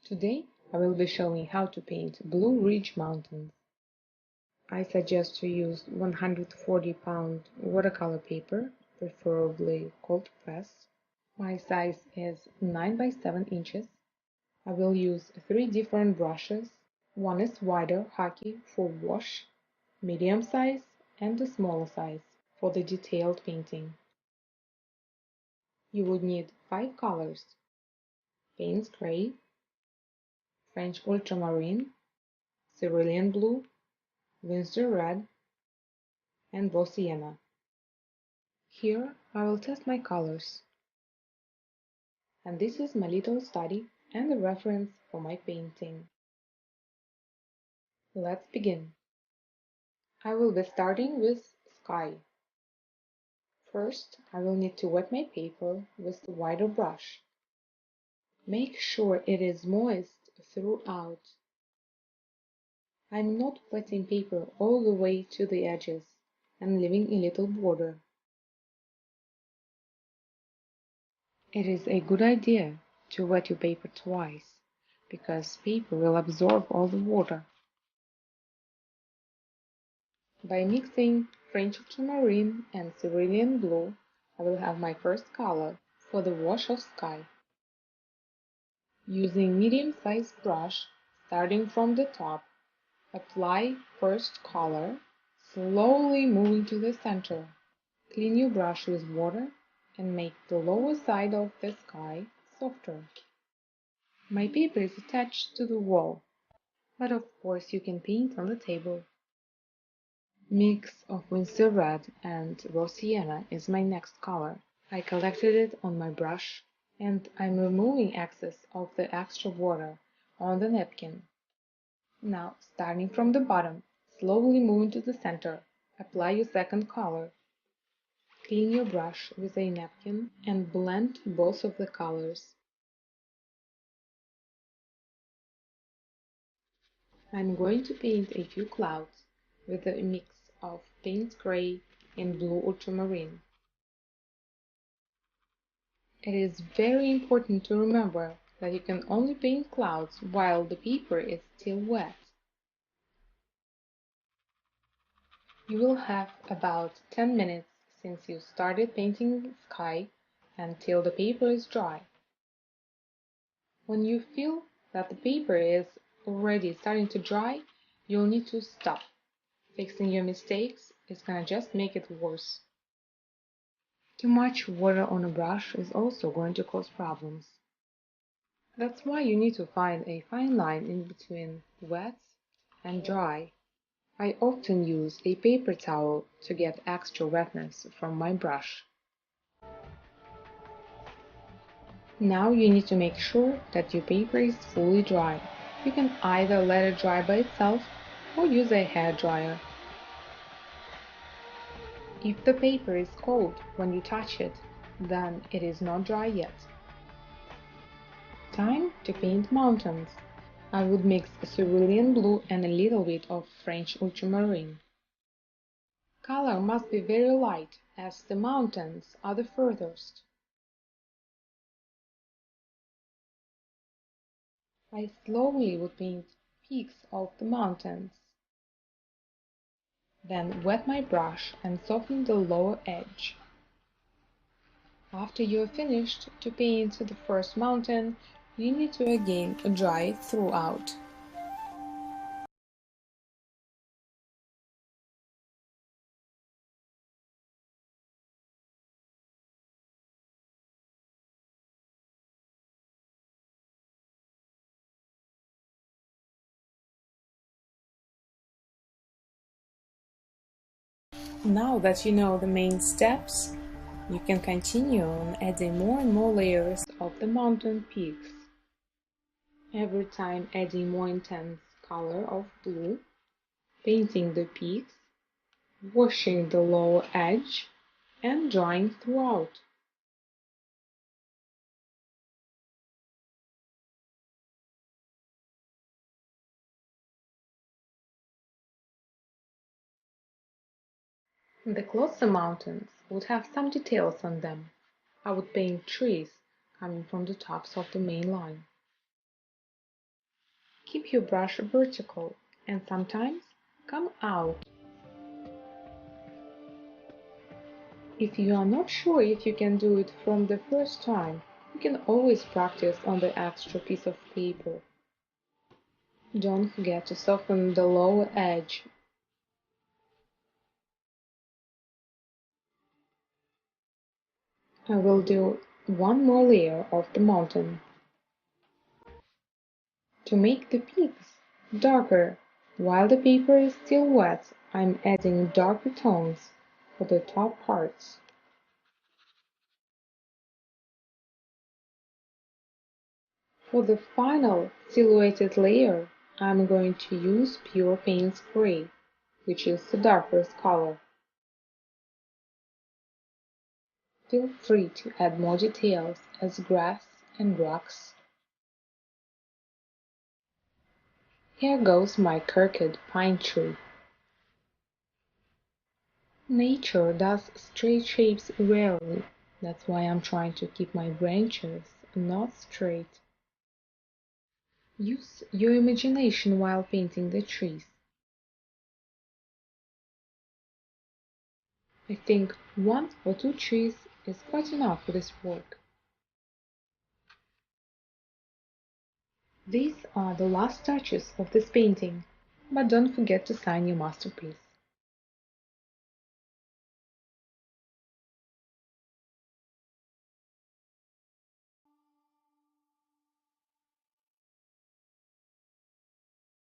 Today I will be showing how to paint Blue Ridge Mountains. I suggest to use 140-pound watercolor paper, preferably cold pressed. My size is 9 by 7 inches. I will use 3 different brushes. One is wider hockey for wash, medium size, and a smaller size for the detailed painting. You would need 5 colors: Payne's Gray, French Ultramarine, Cerulean Blue, Winsor Red, and raw sienna. Here I will test my colors. And this is my little study and a reference for my painting. Let's begin. I will be starting with sky. First, I will need to wet my paper with the wider brush. Make sure it is moist throughout. I'm not wetting paper all the way to the edges and leaving a little border. It is a good idea to wet your paper twice, because paper will absorb all the water. By mixing French ultramarine and cerulean blue, I will have my first color for the wash of sky. Using medium-sized brush, starting from the top, apply first color, slowly moving to the center. Clean your brush with water and make the lower side of the sky softer. My paper is attached to the wall, but of course you can paint on the table. Mix of Winsor Red and raw sienna is my next color. I collected it on my brush and I'm removing excess of the extra water on the napkin. Now, starting from the bottom, slowly moving to the center, apply your second color. Clean your brush with a napkin and blend both of the colors. I'm going to paint a few clouds with a mix of Payne's Gray and Blue Ultramarine. It is very important to remember that you can only paint clouds while the paper is still wet. You will have about 10 minutes since you started painting the sky until the paper is dry. When you feel that the paper is already starting to dry, you'll need to stop. Fixing your mistakes is gonna just make it worse. Too much water on a brush is also going to cause problems. That's why you need to find a fine line in between wet and dry. I often use a paper towel to get extra wetness from my brush. Now you need to make sure that your paper is fully dry. You can either let it dry by itself or use a hair dryer. If the paper is cold when you touch it, then it is not dry yet. Time to paint mountains. I would mix cerulean blue and a little bit of French ultramarine. Color must be very light, as the mountains are the furthest. I slowly would paint peaks of the mountains. Then wet my brush and soften the lower edge. After you are finished to paint the first mountain, you need to again dry it throughout. Now that you know the main steps, you can continue on adding more and more layers of the mountain peaks. Every time adding more intense color of blue, painting the peaks, washing the lower edge, and drying throughout. The closer mountains would have some details on them. I would paint trees coming from the tops of the main line. Keep your brush vertical and sometimes come out. If you are not sure if you can do it from the first time, you can always practice on the extra piece of paper. Don't forget to soften the lower edge. I will do one more layer of the mountain. To make the peaks darker, while the paper is still wet, I'm adding darker tones for the top parts. For the final silhouetted layer, I'm going to use Pure Paints Gray, which is the darkest color. Feel free to add more details as grass and rocks. Here goes my crooked pine tree. Nature does straight shapes rarely, that's why I'm trying to keep my branches not straight. Use your imagination while painting the trees. I think 1 or 2 trees is quite enough for this work. These are the last touches of this painting, but don't forget to sign your masterpiece.